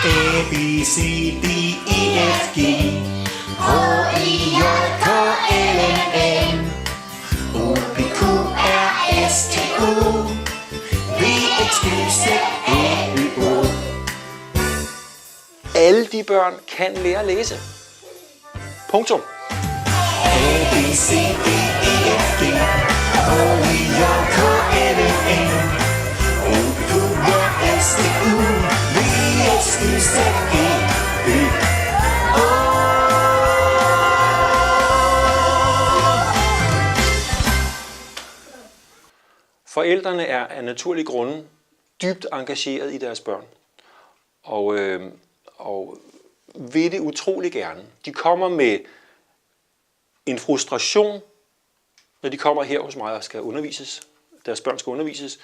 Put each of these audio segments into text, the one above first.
A, B, C, D, E, F, G H, I, J, K, L, M N O, P, Q, R, S, T, U V, X, Y, Z, A, Y, O. Alle de børn kan lære at læse. Punktum. A, B, C, D, E, F, G H, I, J, K, L, M N O, P, Q, R, S, T, U V, X, Y, Z, A, Y, O. Forældrene er af naturlige grunde dybt engageret i deres børn. Og vil det utrolig gerne. De kommer med en frustration, når de kommer her hos mig og skal undervises. Deres børn skal undervises.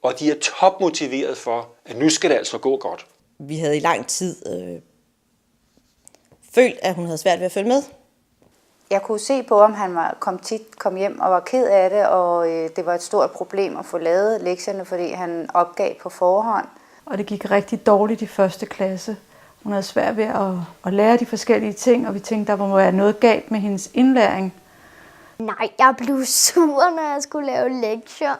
Og de er topmotiveret for, at nu skal det altså gå godt. Vi havde i lang tid følt, at hun havde svært ved at følge med. Jeg kunne se på, om han kom hjem og var ked af det, og det var et stort problem at få lavet lektierne, fordi han opgav på forhånd. Og det gik rigtig dårligt i første klasse. Hun havde svært ved at lære de forskellige ting, og vi tænkte, der må være noget galt med hendes indlæring. Nej, jeg blev sur, når jeg skulle lave lektier.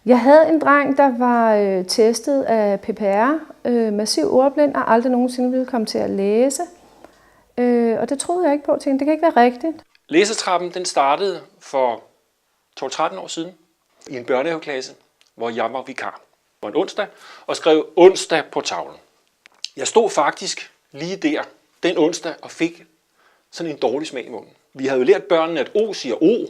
Jeg havde en dreng, der var testet af PPR, massiv ordblind, og aldrig nogensinde ville komme til at læse. Og det troede jeg ikke på. Jeg tænkte, det kan ikke være rigtigt. Læsetrappen den startede for 12-13 år siden i en børnehaveklasse, hvor jeg var vikar. Det var en onsdag, og skrev onsdag på tavlen. Jeg stod faktisk lige der den onsdag og fik sådan en dårlig smag i munden. Vi havde jo lært børnene, at O siger O,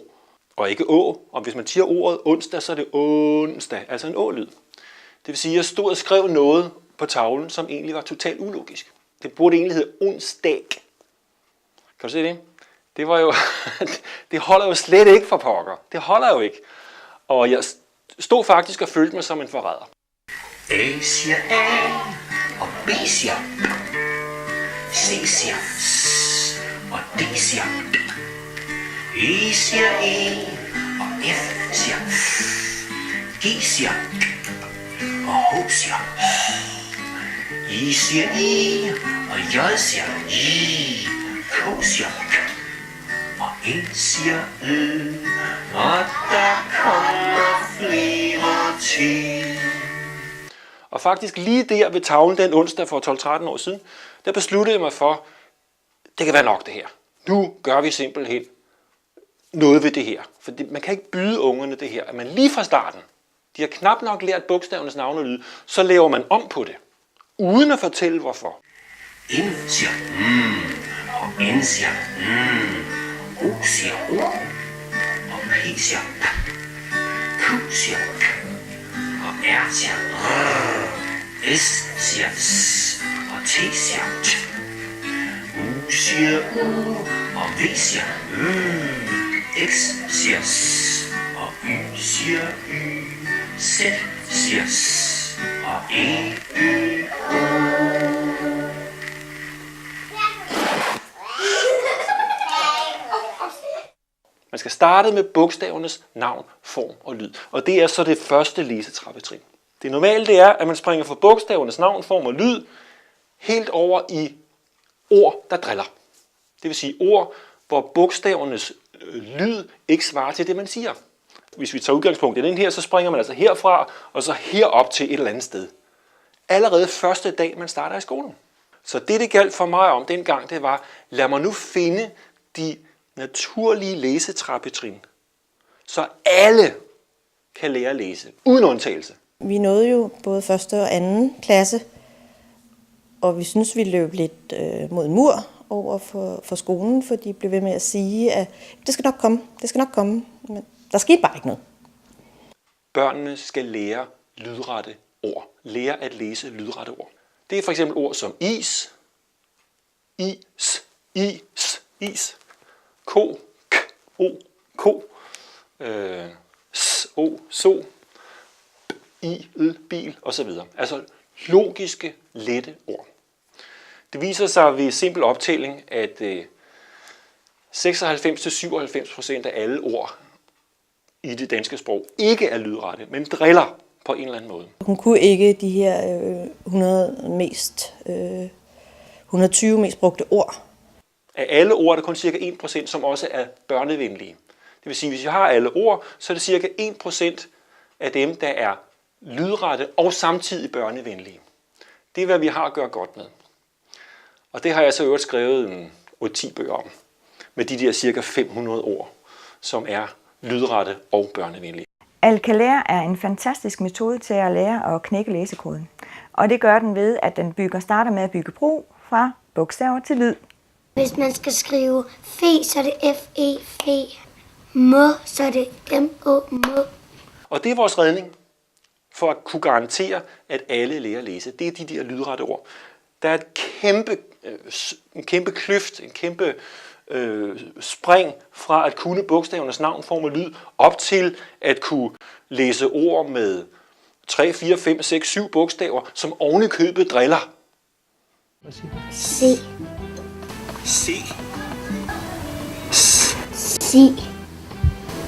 og ikke Å. Og hvis man siger ordet onsdag, så er det onsdag, altså en Å-lyd. Det vil sige, at jeg stod og skrev noget på tavlen, som egentlig var totalt ulogisk. Det burde egentlig hedde onsdag. Kan du se det? Det var jo, det holder jo slet ikke for pokker. Det holder jo ikke. Og jeg stod faktisk og følte mig som en forræder. A siger A, og B siger B. C siger S, og D siger D. E siger E, og F siger F. G siger G, og H siger H. I siger I, og J siger J. K siger K, og N siger Ø. Og der kommer flere til. Og faktisk lige der ved tavlen den onsdag for 12-13 år siden, der besluttede jeg mig for, det kan være nok det her. Nu gør vi simpelthen noget ved det her. For man kan ikke byde ungerne det her, at man lige fra starten, de har knap nok lært bogstavernes navn og lyd, så laver man om på det, uden at fortælle hvorfor. N siger og N siger O siger O, og P siger P. Q siger K, og R siger R. S siger S, og T siger T. U siger U, og V siger Ø. X siger S, og Y siger Y. Z siger S, og E Y O. Man skal starte med bogstavernes navn, form og lyd. Og det er så det første læsetrappetrin. Det normale det er, at man springer fra bogstavernes navn, form og lyd helt over i ord, der driller. Det vil sige ord, hvor bogstavernes lyd ikke svarer til det, man siger. Hvis vi tager udgangspunkt i den her, så springer man altså herfra og så herop til et eller andet sted. Allerede første dag, man starter i skolen. Så det galt for mig om dengang, det var, lad mig nu finde de naturlige læsetrappetrin, så alle kan lære at læse, uden undtagelse. Vi nåede jo både første og anden klasse, og vi synes, vi løb lidt mod en mur over for skolen, for de blev ved med at sige, at det skal nok komme, men der skete bare ikke noget. Børnene skal lære lydrette ord, lære at læse lydrette ord. Det er for eksempel ord som is, is, ko, k, o, ko, o, so, i, bil osv. Altså logiske, lette ord. Det viser sig ved simpel optælling, at 96-97% af alle ord i det danske sprog ikke er lydrette, men driller på en eller anden måde. Hun kunne ikke de her 120 mest brugte ord. Af alle ord er der kun cirka 1%, som også er børnevenlige. Det vil sige, hvis jeg har alle ord, så er det cirka 1% af dem, der er lydrette og samtidig børnevenlige. Det er, hvad vi har at gøre godt med. Og det har jeg så øvrigt skrevet 8-10 bøger om, med de der cirka 500 ord, som er lydrette og børnevenlige. Alkalær er en fantastisk metode til at lære at knække læsekoden. Og det gør den ved, at den starter med at bygge bro fra bogstaver til lyd. Hvis man skal skrive fe, så er det fe, fe. Må, så er det mo, må. Og det er vores redning for at kunne garantere, at alle lærer at læse. Det er de der lydrette ord. Der er en kæmpe kløft, en kæmpe spring fra at kunne bogstavernes navn, form og lyd, op til at kunne læse ord med 3, 4, 5, 6, 7 bogstaver, som oven i købet driller. Se. Se. Si.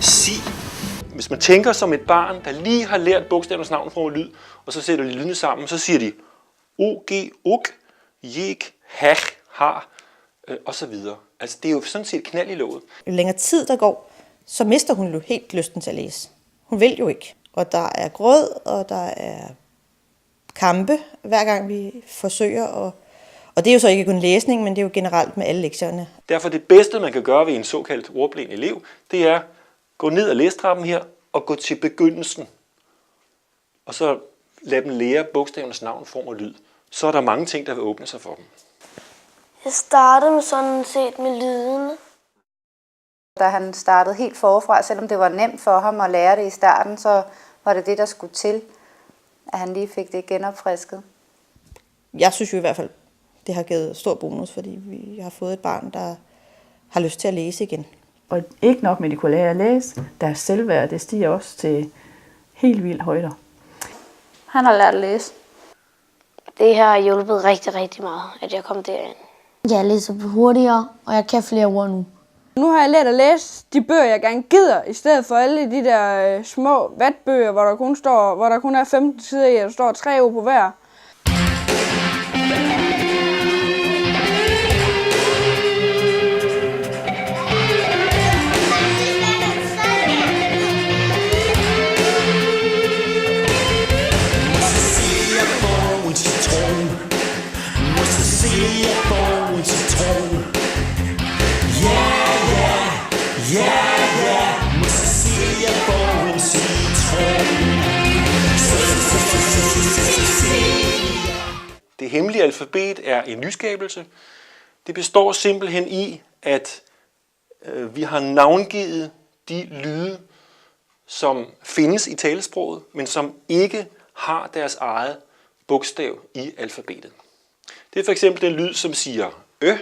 Si. Hvis man tænker som et barn, der lige har lært bogstavernes navn, form og lyd, og så sætter de lydene sammen, så siger de og, uk, jek, hach, har, og så videre. Altså, det er jo sådan set knald i låget. Jo længere tid der går, så mister hun jo helt lysten til at læse. Hun vil jo ikke. Og der er gråd, og der er kampe, hver gang vi forsøger. Og det er jo så ikke kun læsning, men det er jo generelt med alle lektierne. Derfor det bedste, man kan gøre ved en såkaldt ordblind elev, det er gå ned ad læsetrappen her og gå til begyndelsen. Og så lad dem lære bogstavernes navn, form og lyd. Så er der mange ting, der vil åbne sig for dem. Jeg startede med sådan set med lydene. Da han startede helt forfra, selvom det var nemt for ham at lære det i starten, så var det det, der skulle til, at han lige fik det genopfrisket. Jeg synes jo i hvert fald, det har givet stor bonus, fordi vi har fået et barn, der har lyst til at læse igen. Og ikke nok med, at de kunne lære at læse, deres selvværd, det stiger også til helt vildt højder. Han har lært at læse. Det har hjulpet rigtig, rigtig meget, at jeg kom derind. Jeg læser hurtigere, og jeg kan flere ord nu. Nu har jeg lært at læse de bøger, jeg gerne gider, i stedet for alle de der små vatbøger, hvor der kun er 15 sider i, og der står 3 ord på hver. Det hemmelige alfabet er en nyskabelse. Det består simpelthen i, at vi har navngivet de lyde, som findes i talesproget, men som ikke har deres eget bogstav i alfabetet. Det er for eksempel den lyd, som siger ø.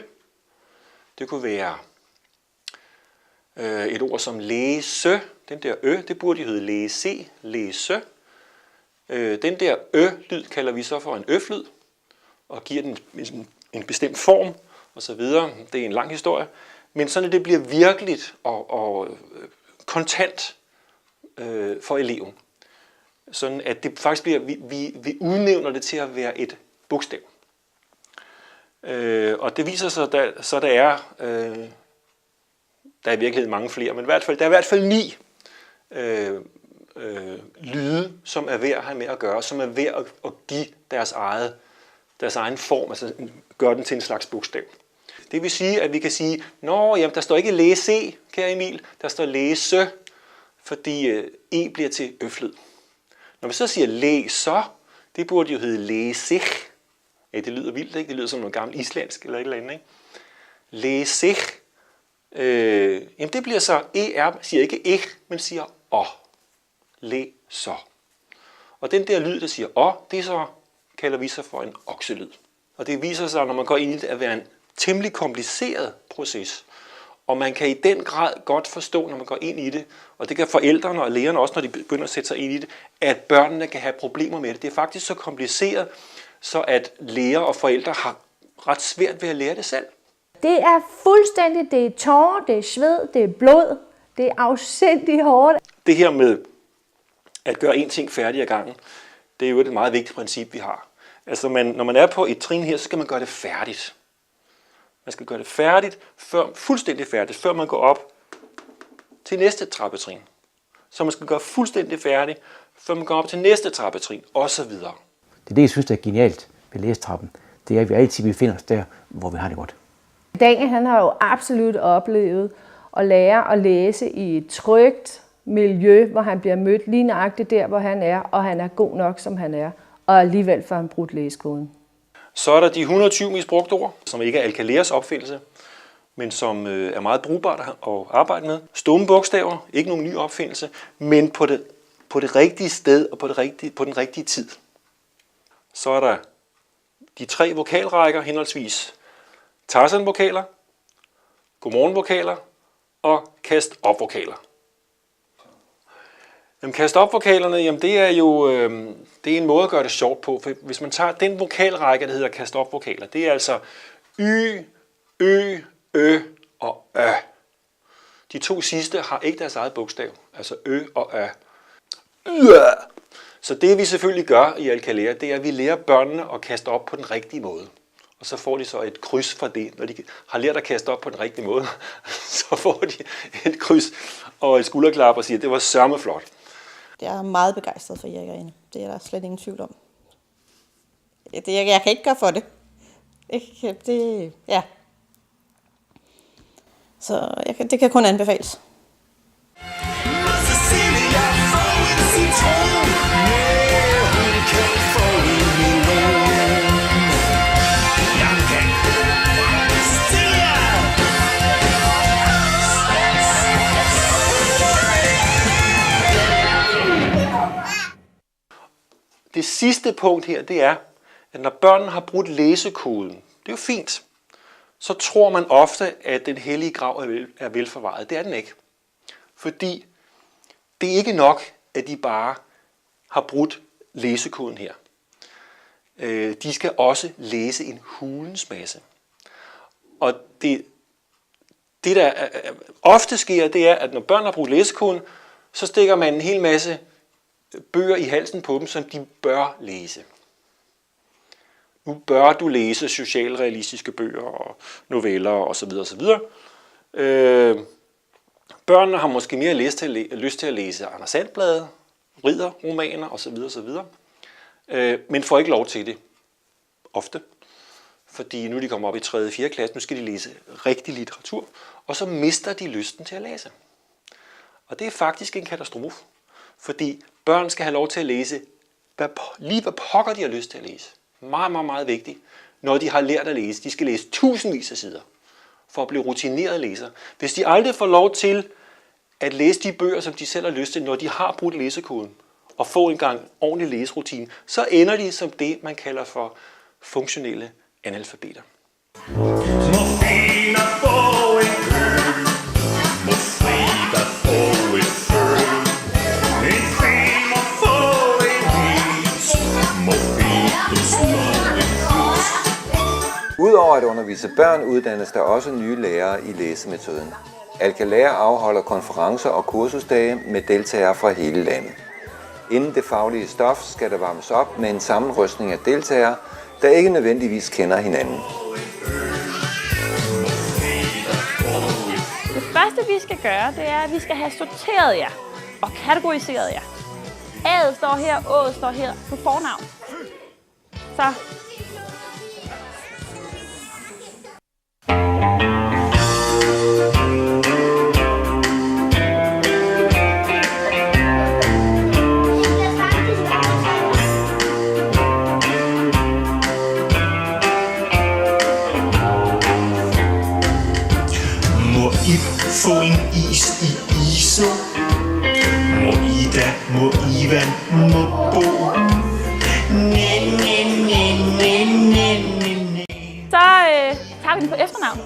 Det kunne være et ord som læse. Den der ø, det burde jo hedde læse, læse. Den der ø-lyd kalder vi så for en ø-lyd, og giver den en bestemt form, og så videre. Det er en lang historie. Men sådan at det bliver virkeligt og kontant for eleven. Sådan at det faktisk bliver, vi udnævner det til at være et bogstav. Og det viser sig, så der er i virkeligheden mange flere, men der er i hvert fald 9 lyde, som er værd at have med at gøre, som er værd at give deres egen form, altså gøre den til en slags bogstav. Det vil sige, at vi kan sige, jamen, der står ikke læse, kære Emil, der står læse, fordi e bliver til øflyd. Når vi så siger læser, det burde jo hedde læsig. Ja, det lyder vildt, ikke? Det lyder som noget gammelt islandsk eller et eller andet, ikke? Læsig. Jamen det bliver så er, siger ikke men siger å. Læser. Og den der lyd, der siger å, det så kalder vi så for en okselyd. Og det viser sig, når man går ind i det, at være en temmelig kompliceret proces. Og man kan i den grad godt forstå, når man går ind i det, og det kan forældrene og lærerne også, når de begynder at sætte sig ind i det, at børnene kan have problemer med det. Det er faktisk så kompliceret, så at lærere og forældre har ret svært ved at lære det selv. Det er fuldstændig, det er tårer, det er sved, det er blod, det er afsindigt hårdt. Det her med at gøre én ting færdig ad gangen. Det er jo et meget vigtigt princip, vi har. Altså, når man er på et trin her, så skal man gøre det færdigt. Man skal gøre det færdigt, fuldstændig færdigt, før man går op til næste trappetrin. Så man skal gøre fuldstændig færdigt, før man går op til næste trappetrin, osv. Det er det, jeg synes, der er genialt ved læsetrappen. Det er, at vi altid befinder os der, hvor vi har det godt. Daniel, han har jo absolut oplevet at lære at læse i et trygt miljø, hvor han bliver mødt lige nøjagtigt der, hvor han er, og han er god nok, som han er, og alligevel får han brudt læsekoden. Så er der de 120 mest brugte ord, som ikke er Alcaleas opfindelse, men som er meget brugbart at arbejde med. Stumme bogstaver, ikke nogen ny opfindelse, men på det rigtige sted og på den rigtige tid. Så er der de 3 vokalrækker, henholdsvis Tarzan-vokaler, Godmorgen-vokaler og Kast-op-vokaler. Kast-op-vokalerne, jamen det er jo det er en måde at gøre det sjovt på, for hvis man tager den vokalrække, der hedder Kast-op-vokaler, det er altså Y, Ø, Ø og Ø. De 2 sidste har ikke deres eget bogstav, altså Ø og Ø. Så det vi selvfølgelig gør i Alcalea, det er, at vi lærer børnene at kaste op på den rigtige måde. Og så får de så et kryds for det. Når de har lært at kaste op på den rigtige måde, så får de et kryds og et skulderklap og siger, at det var sørme flot. Jeg er meget begejstret for Erik. Det er der slet ingen tvivl om. Jeg kan ikke gøre for det. Ja. Så det kan kun anbefales. Det sidste punkt her, det er, at når børnene har brudt læsekoden, det er jo fint, så tror man ofte, at den hellige grav er velforvaret. Det er den ikke. Fordi det er ikke nok, at de bare har brudt læsekoden her. De skal også læse en hulens masse. Og det der ofte sker, det er, at når børn har brudt læsekoden, så stikker man en hel masse bøger i halsen på dem, som de bør læse. Nu bør du læse socialrealistiske bøger og noveller osv. osv. Børnene har måske mere lyst til at læse Anders Sandblade, ridderromaner osv. osv. Men får ikke lov til det ofte. Fordi nu er de kommer op i 3. og 4. klasse, nu skal de læse rigtig litteratur, og så mister de lysten til at læse. Og det er faktisk en katastrofe. Fordi børn skal have lov til at læse, hvad pokker de har lyst til at læse. Meget, meget, meget vigtigt. Når de har lært at læse, de skal læse tusindvis af sider, for at blive rutineret læser. Hvis de aldrig får lov til at læse de bøger, som de selv har lyst til, når de har brudt læsekoden, og få en gang ordentlig læserutine, så ender de som det, man kalder for funktionelle analfabeter. Udover at undervise børn, uddannes der også nye lærere i læsemetoden. Alcalea afholder konferencer og kursusdage med deltagere fra hele landet. Inden det faglige stof skal der varmes op med en sammenrystning af deltagere, der ikke nødvendigvis kender hinanden. Det første vi skal gøre, det er, at vi skal have sorteret jer og kategoriseret jer. A'et står her, O'et står her på fornavn. Så få en is i Iso. Må Ida, må Ivan, må Bo. Så tager vi den på efternavn.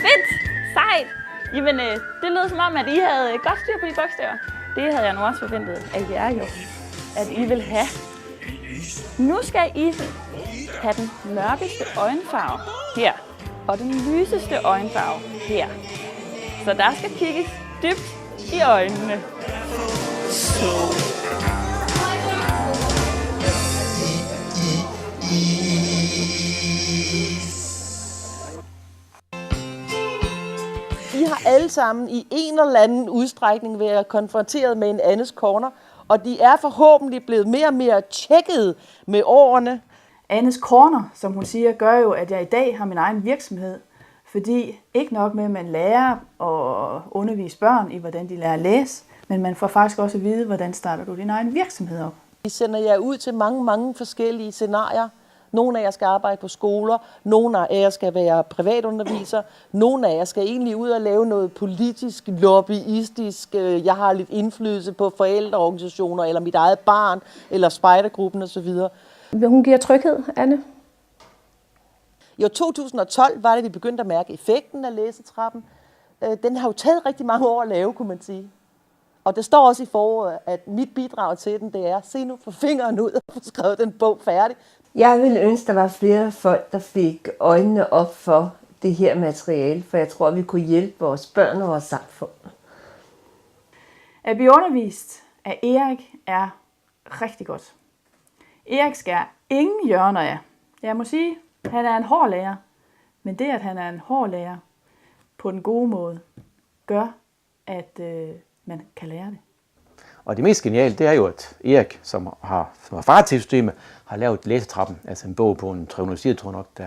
Fedt! Sejt! Jamen, det lød som om, at I havde godt styr på de bogstaver. Det havde jeg nu også forventet af jer jo, at I vil have. Nu skal I have den mørkeste øjenfarve her, og den lyseste øjenfarve her. Så der skal kigges dybt i øjnene. I har alle sammen i en eller anden udstrækning været konfronteret med en Annes Corner, og de er forhåbentlig blevet mere og mere tjekket med årene. Annes Corner, som hun siger, gør jo, at jeg i dag har min egen virksomhed. Fordi ikke nok med, at man lærer at undervise børn i, hvordan de lærer at læse, men man får faktisk også at vide, hvordan starter du din egen virksomhed op. Vi sender jer ud til mange forskellige scenarier. Nogle af jer skal arbejde på skoler, nogle af jer skal være privatundervisere, nogle af jer skal egentlig ud og lave noget politisk, lobbyistisk, jeg har lidt indflydelse på forældreorganisationer, eller mit eget barn, eller spejdergruppen osv. Hun giver tryghed, Anne. I år 2012 var det, vi begyndte at mærke effekten af læsetrappen. Den har jo taget rigtig mange år at lave, kunne man sige. Og det står også i foråret, at mit bidrag til den, det er, se nu, få fingeren ud og få skrevet den bog færdig. Jeg ville ønske, der var flere folk, der fik øjnene op for det her materiale, for jeg tror, vi kunne hjælpe vores børn og vores samfund. At blive undervist af Erik er rigtig godt. Erik skærer ingen hjørner af. Jeg må sige, han er en hård lærer, men det, at han er en hård lærer på den gode måde, gør, at man kan lære det. Og det mest geniale, det er jo, at Erik, som er far til systemet, har lavet Læsetrappen, altså en bog på en 300 sider, tror jeg nok,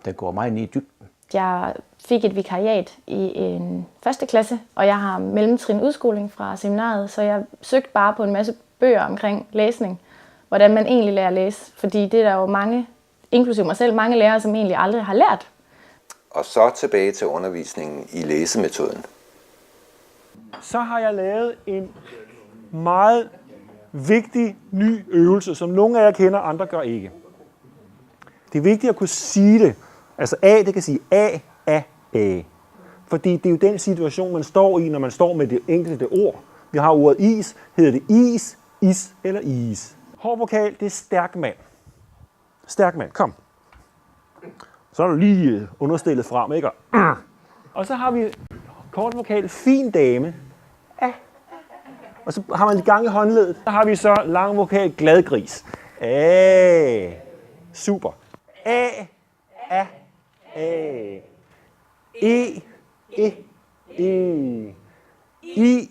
der går meget ned i dybden. Jeg fik et vikariat i en første klasse, og jeg har mellemtrin udskoling fra seminariet, så jeg søgte bare på en masse bøger omkring læsning, hvordan man egentlig lærer at læse, fordi det er der jo mange, inklusive mig selv, mange lærere, som egentlig aldrig har lært. Og så tilbage til undervisningen i læsemetoden. Så har jeg lavet en meget vigtig ny øvelse, som nogle af jer kender, andre gør ikke. Det er vigtigt at kunne sige det. Altså A, det kan sige A, A, A. Fordi det er jo den situation, man står i, når man står med det enkelte ord. Vi har ordet is, hedder det is, is eller is. Hård vokal, det er stærk mand. Stærk mand, kom. Så er du lige understillet frem, ikke? Og så har vi kort vokal, fin dame. A. Og så har man i gang i håndledet. Så har vi så lang vokal, glad gris. A. Super. A. A. A. E. E. E. I.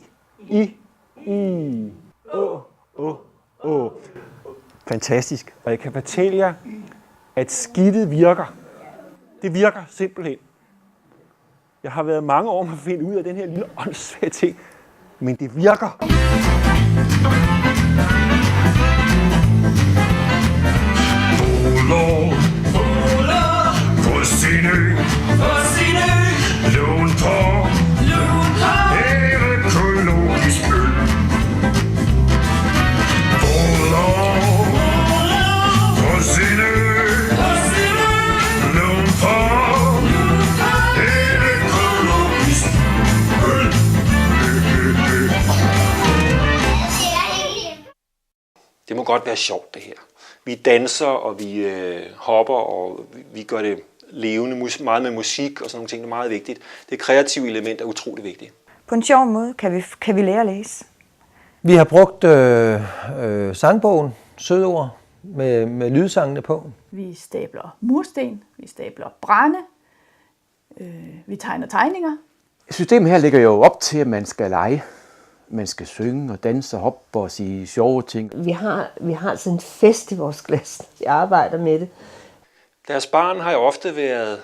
I. I. Å. Å. Å. Fantastisk. Og jeg kan fortælle jer, at skidtet virker. Det virker simpelthen. Jeg har været mange år med at finde ud af den her lille åndssvage ting, men det virker. Lån på økologisk øl. På sin ø. Lån på økologisk øl. Det må godt være sjovt, det her. Vi danser, og vi hopper, og vi gør det levende, meget med musik og sådan nogle ting. Det er meget vigtigt. Det kreative element er utrolig vigtigt. På en sjov måde kan vi lære at læse. Vi har brugt sangbogen, sødord, med lydsangene på. Vi stabler mursten, vi stabler brænde, vi tegner tegninger. Systemet her ligger jo op til, at man skal lege. Man skal synge og danse og hoppe og sige sjove ting. Vi har sådan en fest i vores klasse. Vi arbejder med det. Deres barn har jo ofte været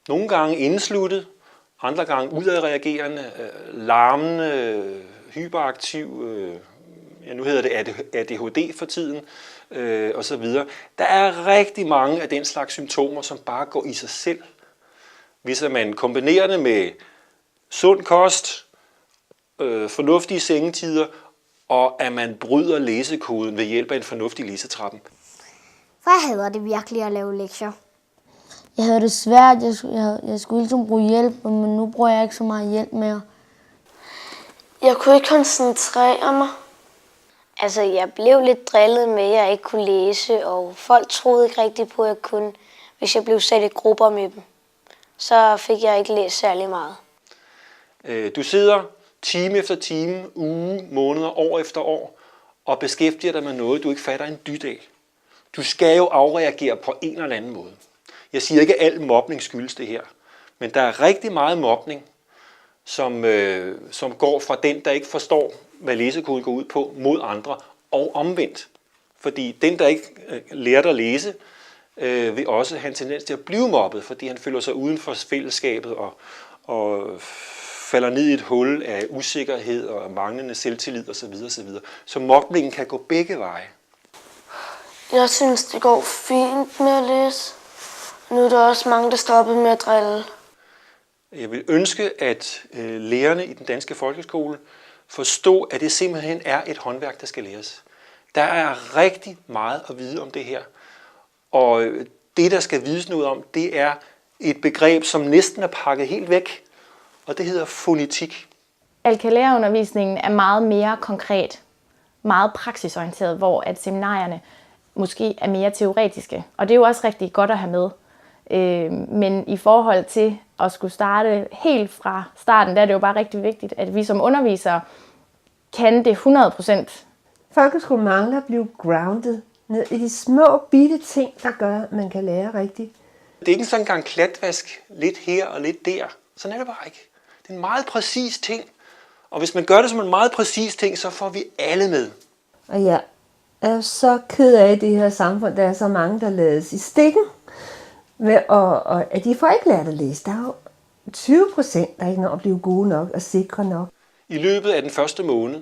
nogle gange indsluttet, andre gange udadreagerende, larmende, hyperaktiv, nu hedder det ADHD for tiden, osv. Der er rigtig mange af den slags symptomer, som bare går i sig selv. Hvis man kombinerer det med sund kost, fornuftige sengetider, og at man bryder læsekoden ved hjælp af en fornuftig læsetrappen. For jeg hader det virkelig at lave lektier. Jeg havde det svært. Jeg skulle ligesom bruge hjælp, men nu bruger jeg ikke så meget hjælp mere. Jeg kunne ikke koncentrere mig. Altså, jeg blev lidt drillet med, at jeg ikke kunne læse, og folk troede ikke rigtigt på, at jeg kunne, hvis jeg blev sat i grupper med dem. Så fik jeg ikke læst særlig meget. Du sidder time efter time, uge, måneder, år efter år, og beskæftiger dig med noget, du ikke fatter en dyt af. Du skal jo afreagere på en eller anden måde. Jeg siger ikke, at al mobning skyldes det her, men der er rigtig meget mobning, som går fra den, der ikke forstår, hvad læsekoden går ud på, mod andre, og omvendt. Fordi den, der ikke lærer at læse, vil også have en tendens til at blive mobbet, fordi han føler sig uden for fællesskabet og falder ned i et hul af usikkerhed og manglende selvtillid osv. osv. Så mobningen kan gå begge veje. Jeg synes, det går fint med at læse. Nu er der også mange, der stopper med at drille. Jeg vil ønske, at lærerne i den danske folkeskole forstår, at det simpelthen er et håndværk, der skal læres. Der er rigtig meget at vide om det her. Og det, der skal vides noget om, det er et begreb, som næsten er pakket helt væk. Og det hedder fonetik. Alkalærerundervisningen er meget mere konkret, meget praksisorienteret, hvor at seminarierne måske er mere teoretiske. Og det er jo også rigtig godt at have med. Men i forhold til at skulle starte helt fra starten, der er det jo bare rigtig vigtigt, at vi som undervisere kan det 100%. Folkeskolen mangler at blive grounded ned i de små bitte ting, der gør, at man kan lære rigtigt. Det er ikke sådan en gang klatvask lidt her og lidt der. Sådan er det bare ikke. Det er en meget præcis ting. Og hvis man gør det som en meget præcis ting, så får vi alle med. Og jeg er så ked af det her samfund, der er så mange, der lades i stikken. Og at de får ikke lært at læse. Der er jo 20%, der ikke når at blive gode nok og sikre nok. I løbet af den første måned,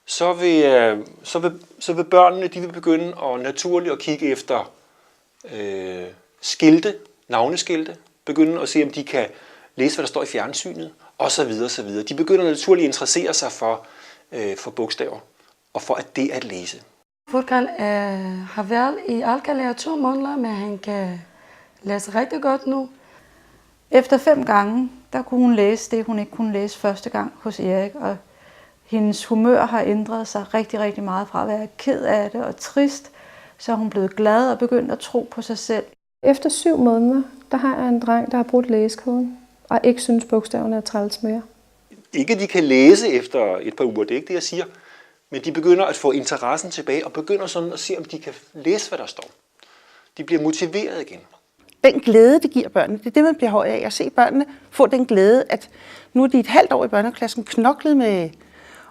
så vil børnene de vil begynde at naturligt at kigge efter skilte, navneskilte. Begynde at se, om de kan læse, hvad der står i fjernsynet, osv. osv. De begynder naturligt at interessere sig for bogstaver og for at det at læse. Furkan har været i alkalærer 2 måneder, men han kan læse rigtig godt nu. Efter 5 gange, der kunne hun læse det, hun ikke kunne læse første gang hos Erik. Og hendes humør har ændret sig rigtig, rigtig meget fra at være ked af det og trist. Så er hun blevet glad og begyndt at tro på sig selv. Efter 7 måneder, der har jeg en dreng, der har brudt læsekoden og ikke synes bogstaverne er træls mere. Ikke de kan læse efter et par uger, det er ikke det, jeg siger. Men de begynder at få interessen tilbage og begynder sådan at se, om de kan læse, hvad der står. De bliver motiveret igen. Den glæde, det giver børnene, det er det, man bliver høj af. At se børnene få den glæde, at nu er de et halvt år i børneklassen knoklet med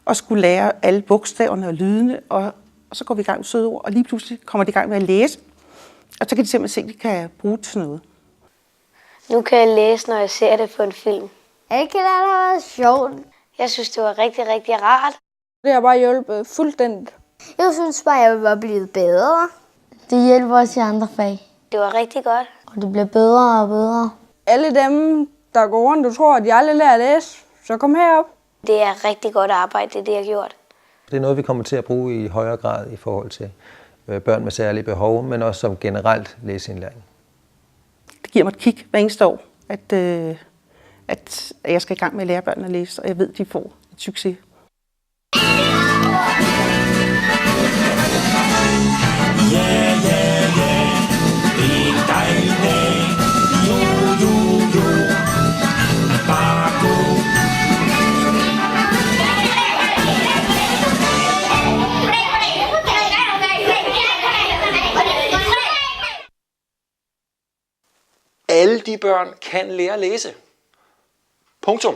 at skulle lære alle bogstaverne og lydene, og så går vi i gang med søde ord, og lige pludselig kommer de i gang med at læse. Og så kan de simpelthen se, at de kan bruge det til noget. Nu kan jeg læse, når jeg ser det på en film. Ikke det har været sjovt. Jeg synes, det var rigtig, rigtig rart. Det har bare hjulpet fuldstændigt. Jeg synes bare, jeg var blevet bedre. Det hjælper også i andre fag. Det var rigtig godt. Og det bliver bedre og bedre. Alle dem, der går rundt og tror, at de aldrig lærer at læse, så kom herop. Det er rigtig godt arbejde, det jeg har gjort. Det er noget, vi kommer til at bruge i højere grad i forhold til børn med særlige behov, men også som generelt læseindlæring. Det giver mig et kig hver eneste år, at jeg skal i gang med at lære børnene at læse, og jeg ved, at de får et succes. Alle de børn kan lære at læse. Punktum.